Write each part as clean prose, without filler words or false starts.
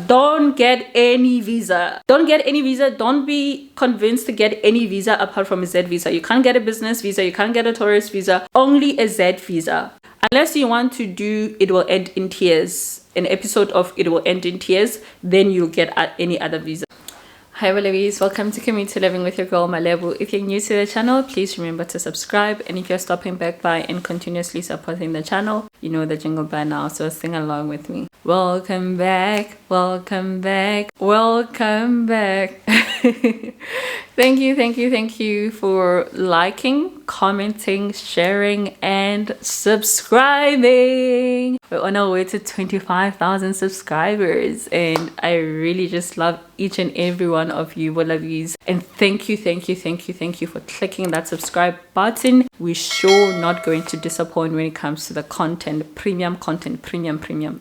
Don't get any visa. Don't get any visa. Don't be convinced to get any visa apart from a Z visa. You can't get a business visa. You can't get a tourist visa. Only a Z visa. Unless you want to do It Will End in Tears, an episode of It Will End in Tears, then you'll get any other visa. Hi Bolovies, welcome to Community Living with your girl Malebu. If you're new to the channel, please remember to subscribe, and if you're stopping back by and continuously supporting the channel, you know the jingle by now, so sing along with me. Welcome back, welcome back, welcome back. Thank you for liking, commenting, sharing, and subscribing. We're on our way to 25,000 subscribers, and I really just love each and every one of you Bolovies, and thank you for clicking that subscribe button. We're sure not going to disappoint when it comes to the content, premium,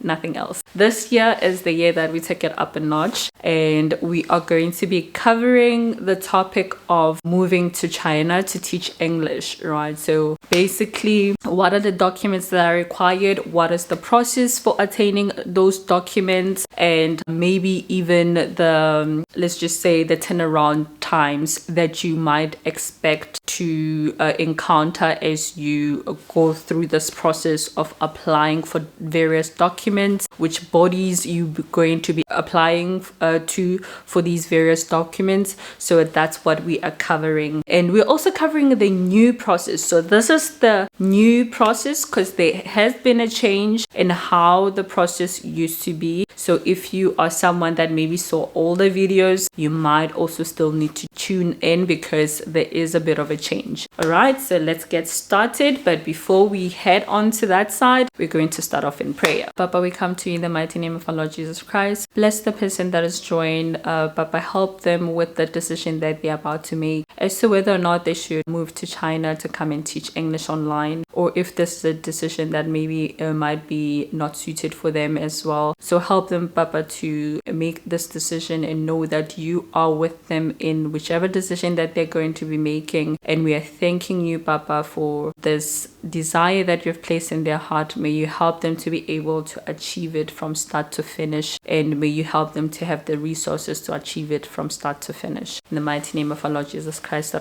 nothing else. This year is the year that we take it up a notch, and we are going to be covering the topic of moving to China to teach English, right? So basically, what are the documents that are required, what is the process for attaining those documents, and maybe even the let's just say the turnaround times that you might expect to encounter as you go through this process of applying for various documents, which bodies you're going to be applying to for these various documents. So that's what we are covering, and we're also covering the new process. So this is the new process because there has been a change in how the process used to be. So if you are someone that maybe saw older videos, you might also still need to tune in because there is a bit of a change. All right, so let's get started. But before we head on to that side, we're going to start off in prayer. Papa, we come to you in the mighty name of our Lord Jesus Christ. Bless the person that is joined. Papa, help them with the decision that they're about to make as to whether or not they should move to China to come and teach English online, or if this is a decision that maybe might be not suited for them as well. So help them, Papa, to make this decision and know that you are with them in whichever decision that they're going to be making. And we are thanking you, Papa, for this desire that you've placed in their heart. May you help them to be able to achieve it from start to finish, and may you help them to have the resources to achieve it from start to finish. In the mighty name of our Lord Jesus Christ.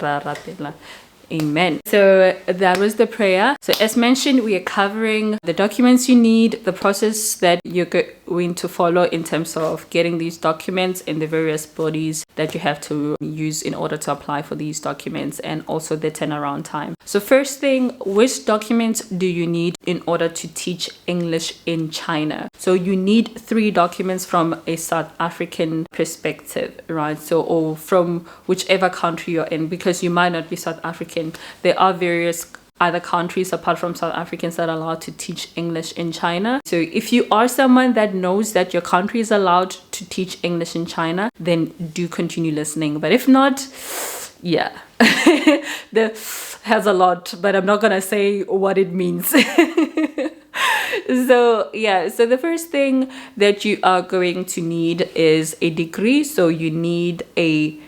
Amen. So that was the prayer. So as mentioned, we are covering the documents you need, the process that you're going to follow in terms of getting these documents, and the various bodies that you have to use in order to apply for these documents, and also the turnaround time. So first thing, which documents do you need in order to teach English in China? So you need 3 documents from a South African perspective, right? So, or from whichever country you're in, because you might not be South African. There are various other countries apart from South Africans that are allowed to teach English in China. So if you are someone that knows that your country is allowed to teach English in China, then do continue listening. But if not, yeah, there has a lot, but I'm not gonna say what it means. So yeah, so the first thing that you are going to need is a degree. So you need a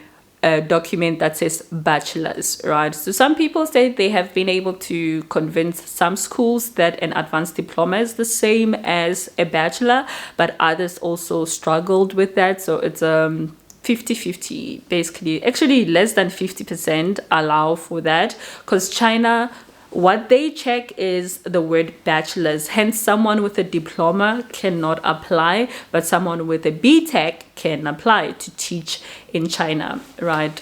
document that says bachelor's, right? So some people say they have been able to convince some schools that an advanced diploma is the same as a bachelor, but others also struggled with that. So it's 50-50 basically. Actually less than 50% allow for that, because China, what they check is the word bachelor's. Hence, someone with a diploma cannot apply, but someone with a BTech can apply to teach in China, right?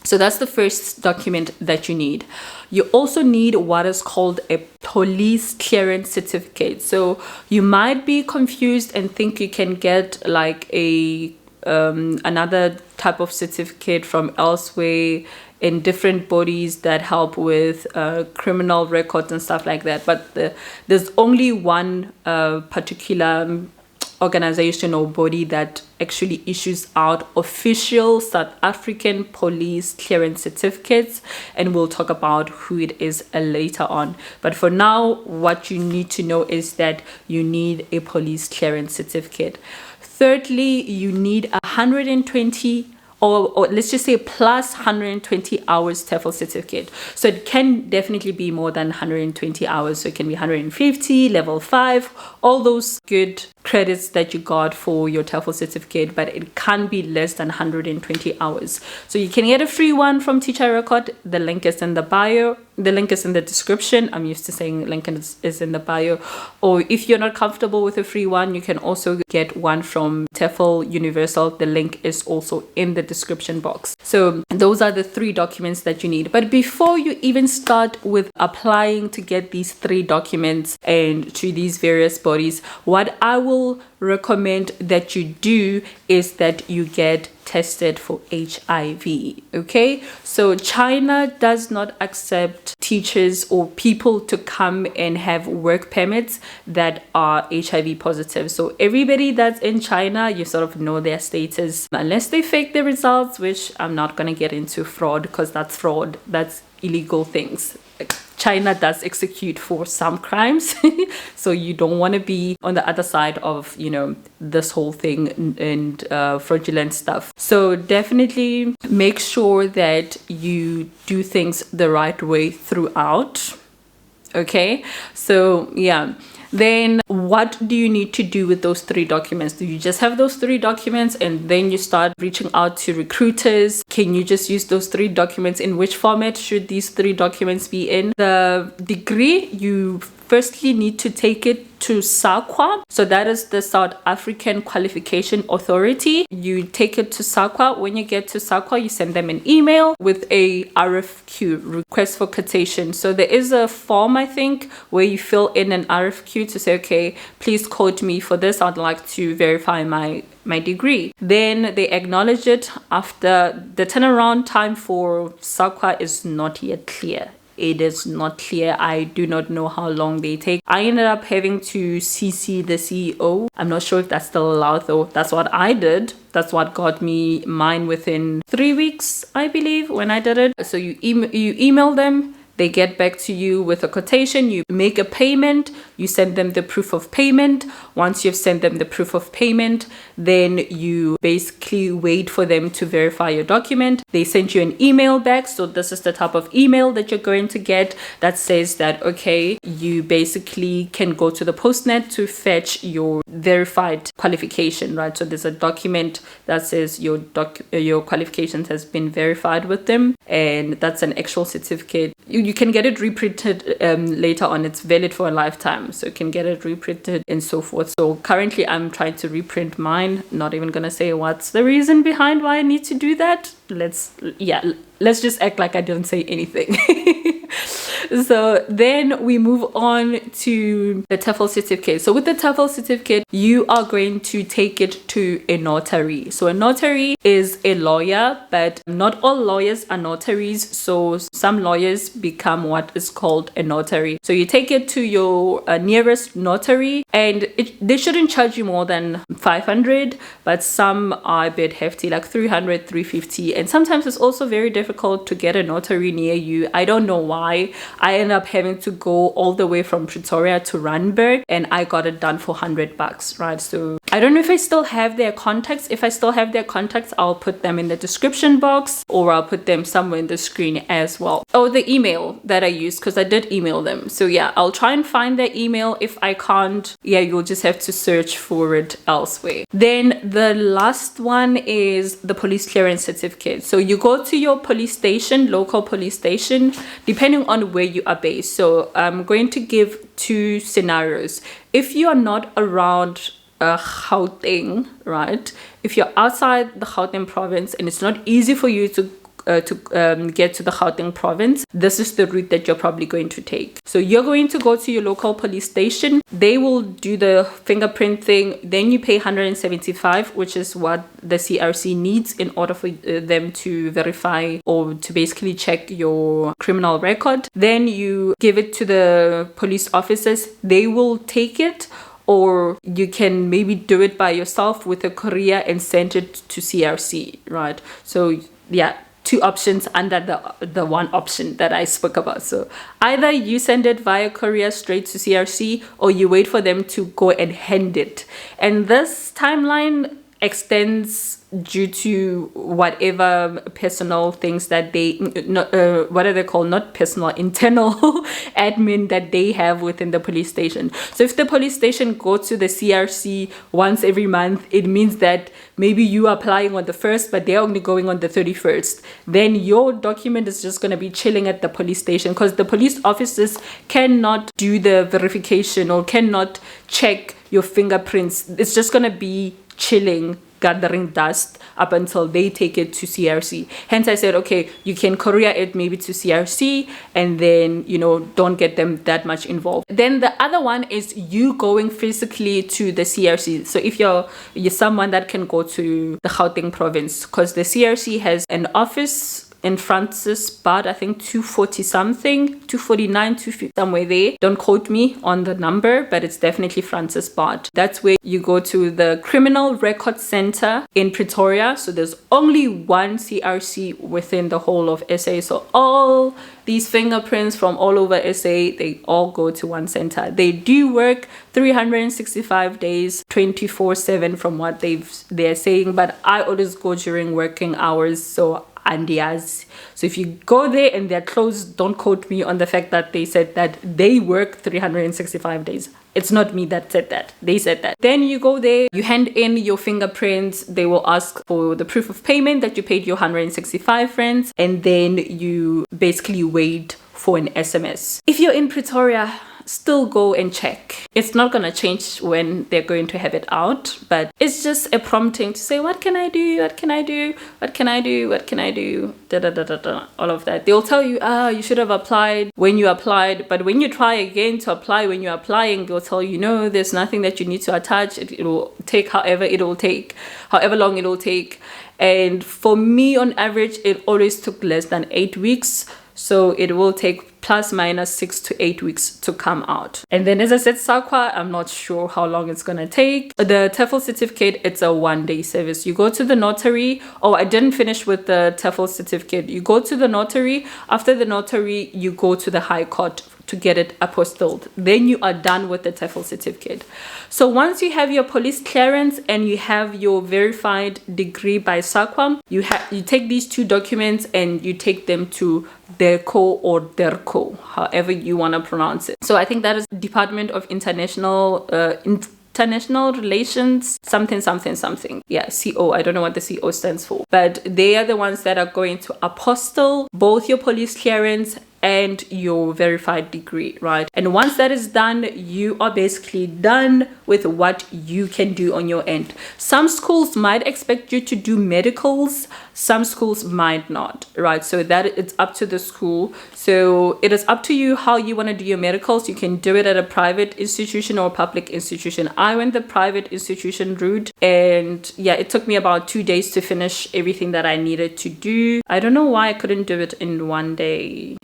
So that's the first document that you need. You also need what is called a police clearance certificate. So you might be confused and think you can get like a another type of certificate from elsewhere in different bodies that help with criminal records and stuff like that, but there's only one particular organization or body that actually issues out official South African police clearance certificates, and we'll talk about who it is later on. But for now, what you need to know is that you need a police clearance certificate. Thirdly, you need 120 or let's just say plus 120 hours TEFL certificate. So it can definitely be more than 120 hours. So it can be 150, level 5, all those good credits that you got for your TEFL certificate, but it can't be less than 120 hours. So you can get a free one from Teacher Record. The link is in the bio. The link is in the description. I'm used to saying link is in the bio. Or if you're not comfortable with a free one, you can also get one from TEFL Universal. The link is also in the description box. So those are the 3 documents that you need. But before you even start with applying to get these 3 documents and to these various bodies, what I will recommend that you do is that you get tested for HIV. Okay, so China does not accept teachers or people to come and have work permits that are HIV positive. So everybody that's in China, you sort of know their status, unless they fake the results, which I'm not going to get into fraud, because that's fraud, that's illegal things. China does execute for some crimes, so you don't want to be on the other side of, you know, this whole thing and fraudulent stuff. So definitely make sure that you do things the right way throughout. Okay, so yeah. Then what do you need to do with those 3 documents? Do you just have those 3 documents and then you start reaching out to recruiters? Can you just use those 3 documents? In which format should these 3 documents be in? The degree, you firstly need to take it to SAQA. So that is the South African Qualification Authority. You take it to SAQA. When you get to SAQA, you send them an email with a RFQ, request for quotation. So there is a form, I think, where you fill in an RFQ to say, okay, please quote me for this. I'd like to verify my degree. Then they acknowledge it. After the turnaround time for SAQA is not yet clear. It is not clear. I do not know how long they take. I ended up having to CC the CEO. I'm not sure if that's still allowed though. That's what I did. That's what got me mine within 3 weeks, I believe, when I did it. So you email them. They get back to you with a quotation. You make a payment. You send them the proof of payment. Once you've sent them the proof of payment, then you basically wait for them to verify your document. They send you an email back. So this is the type of email that you're going to get that says that, okay, you basically can go to the postnet to fetch your verified qualification, right? So there's a document that says your qualifications has been verified with them, and that's an actual certificate. You can get it reprinted later on. It's valid for a lifetime, so you can get it reprinted and so forth. So currently I'm trying to reprint mine. Not even gonna say what's the reason behind why I need to do that. Let's just act like I didn't say anything. So then we move on to the TEFL certificate. So with the TEFL certificate, you are going to take it to a notary. So a notary is a lawyer, but not all lawyers are notaries. So some lawyers become what is called a notary. So you take it to your nearest notary, and they shouldn't charge you more than 500, but some are a bit hefty, like 300, 350. And sometimes it's also very difficult to get a notary near you. I don't know why. I ended up having to go all the way from Pretoria to Randburg, and I got it done for $100, right? So I don't know if I still have their contacts. If I still have their contacts, I'll put them in the description box, or I'll put them somewhere in the screen as well. Oh, the email that I used, because I did email them. So yeah, I'll try and find their email. If I can't, yeah, you'll just have to search for it elsewhere. Then the last one is the police clearance certificate. So you go to your police station, local police station, depending on where you are based. So I'm going to give 2 scenarios. If you are not around Gauteng, right? If you're outside the Gauteng province and it's not easy for you to get to the Gauteng province, this is the route that you're probably going to take. So you're going to go to your local police station. They will do the fingerprint thing. Then you pay 175, which is what the CRC needs in order for them to verify or to basically check your criminal record. Then you give it to the police officers. They will take it, or you can maybe do it by yourself with a courier and send it to CRC, right? So yeah, 2 options under the one option that I spoke about. So either you send it via courier straight to CRC, or you wait for them to go and hand it. And this timeline extends due to whatever personal things that they, what are they called, not personal, internal admin that they have within the police station. So if the police station goes to the CRC once every month, it means that maybe you are applying on the 1st, but they're only going on the 31st. Then your document is just going to be chilling at the police station, because the police officers cannot do the verification or cannot check your fingerprints. It's just going to be chilling, gathering dust up until they take it to CRC. Hence I said, okay, you can courier it maybe to CRC and then, you know, don't get them that much involved. Then the other one is you going physically to the CRC. So if you're someone that can go to the Gauteng province, because the CRC has an office in Francis Bad, I think 240 something, 249, 250, somewhere there. Don't quote me on the number, but it's definitely Francis Bad. That's where you go to the Criminal Record Center in Pretoria. So there's only one CRC within the whole of SA. So all these fingerprints from all over SA, they all go to one center. They do work 365 days, 24/7 from what they're saying, but I always go during working hours, so Andias. So if you go there and they're closed, don't quote me on the fact that they said that they work 365 days. It's not me that said that. They said that. Then you go there, you hand in your fingerprints. They will ask for the proof of payment that you paid your 165 francs, and then you basically wait for an SMS. If you're in Pretoria, still go and check. It's not going to change when they're going to have it out, but it's just a prompting to say, what can I do? What can I do? What can I do? What can I do? Da, da, da, da, da. All of that. They'll tell you, you should have applied when you applied. But when you try again to apply when you're applying, they'll tell you, no, there's nothing that you need to attach. It will take however long it will take. And for me, on average, it always took less than 8 weeks. So it will take plus minus 6 to 8 weeks to come out. And then, as I said, SAQA, I'm not sure how long it's gonna take. The TEFL certificate, it's a 1-day service. You go to the notary. Oh, I didn't finish with the TEFL certificate. You go to the notary. After the notary, you go to the High Court to get it apostilled. Then you are done with the TEFL certificate. So once you have your police clearance and you have your verified degree by SAQA, you take these two documents and you take them to DERCO or DERCO, however you want to pronounce it. So I think that is Department of International Relations, something. Yeah, CO. I don't know what the CO stands for. But they are the ones that are going to apostille both your police clearance and your verified degree, right? And once that is done, you are basically done with what you can do on your end. Some schools might expect you to do medicals, some schools might not, right? So that it's up to the school. So it is up to you how you want to do your medicals. You can do it at a private institution or a public institution. I went the private institution route, and yeah, it took me about 2 days to finish everything that I needed to do. I don't know why I couldn't do it in 1 day.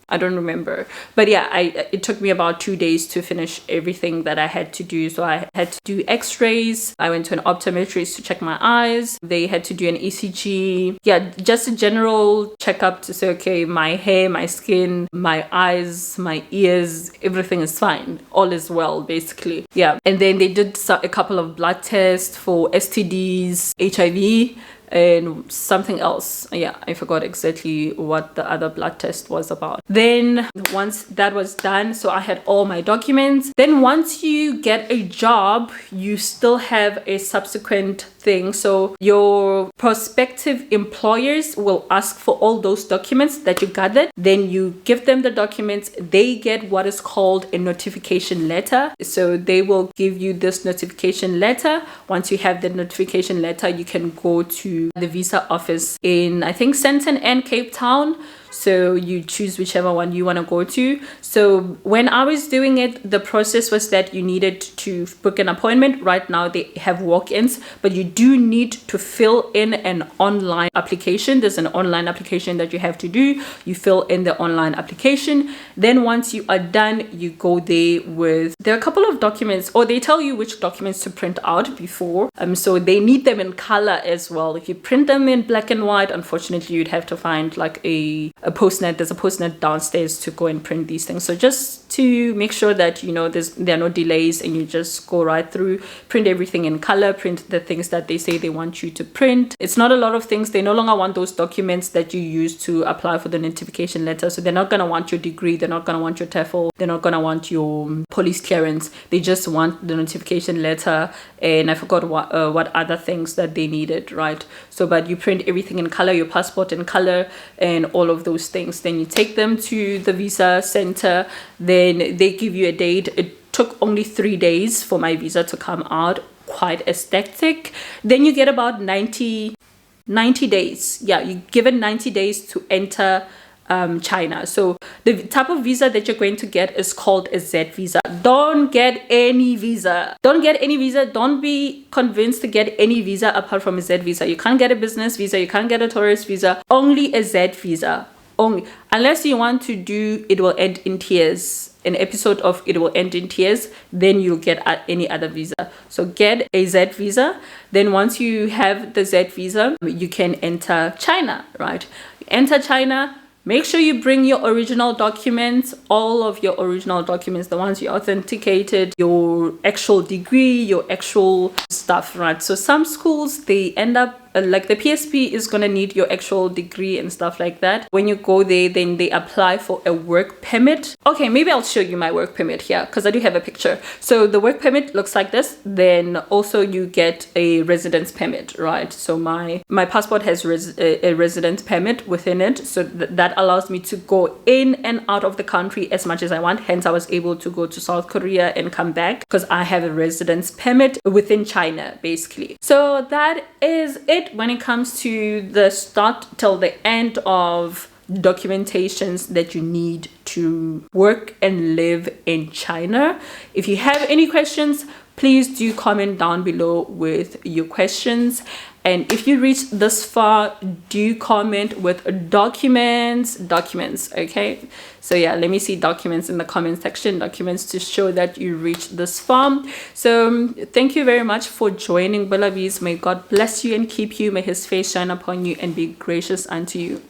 I don't remember, but yeah, it took me about 2 days to finish everything that I had to do. So I had to do x-rays. I went to an optometrist to check my eyes. They had to do an ECG. Yeah, just a general checkup to say, okay, my hair, my skin, my eyes, my ears, everything is fine. All is well, basically. Yeah, and then they did a couple of blood tests for STDs, HIV, and something else. Yeah, I forgot exactly what the other blood test was about. Then once that was done, so I had all my documents. Then once you get a job, you still have a subsequent thing. So your prospective employers will ask for all those documents that you gathered. Then you give them the documents. They get what is called a notification letter. So they will give you this notification letter. Once you have the notification letter, you can go to the visa office in, I think, Sandton and Cape Town. So you choose whichever one you want to go to. So when I was doing it, the process was that you needed to book an appointment. Right now they have walk-ins, but you do need to fill in an online application. There's an online application that you have to do. You fill in the online application. Then once you are done, you go there there are a couple of documents, or they tell you which documents to print out before. So they need them in color as well. If you print them in black and white, unfortunately, you'd have to find like a postnet. There's a postnet downstairs to go and print these things. So just to make sure that, you know, there are no delays, and you just go right through, print everything in color, print the things that they say they want you to print. It's not a lot of things. They no longer want those documents that you use to apply for the notification letter. So they're not going to want your degree, they're not going to want your TEFL, they're not going to want your police clearance. They just want the notification letter, and I forgot what other things that they needed, right? So but you print everything in color, your passport in color, and all of those things. Then you take them to the visa center, then they give you a date. It took only 3 days for my visa to come out, quite aesthetic. Then you get about 90 days. Yeah, you're given 90 days to enter China. So the type of visa that you're going to get is called a Z visa. Don't get any visa. Don't get any visa. Don't be convinced to get any visa apart from a Z visa. You can't get a business visa. You can't get a tourist visa. Only a Z visa. Only. Unless you want to do It Will End in Tears, an episode of It Will End in Tears, then you'll get any other visa. So get a Z visa. Then once you have the Z visa, you can enter China, right? Enter China. Make sure you bring your original documents, all of your original documents, the ones you authenticated, your actual degree, your actual stuff, right? So some schools, they end up, like the PSP is going to need your actual degree and stuff like that. When you go there, then they apply for a work permit. Okay, maybe I'll show you my work permit here because I do have a picture. So the work permit looks like this. Then also you get a residence permit, right? So my passport has a residence permit within it. So that allows me to go in and out of the country as much as I want. Hence, I was able to go to South Korea and come back because I have a residence permit within China, basically. So that is it when it comes to the start till the end of documentations that you need to work and live in China. If you have any questions, please do comment down below with your questions. And if you reach this far, do comment with documents, okay? So yeah, let me see documents in the comment section, documents to show that you reached this far. So thank you very much for joining Bolovies. May God bless you and keep you. May his face shine upon you and be gracious unto you.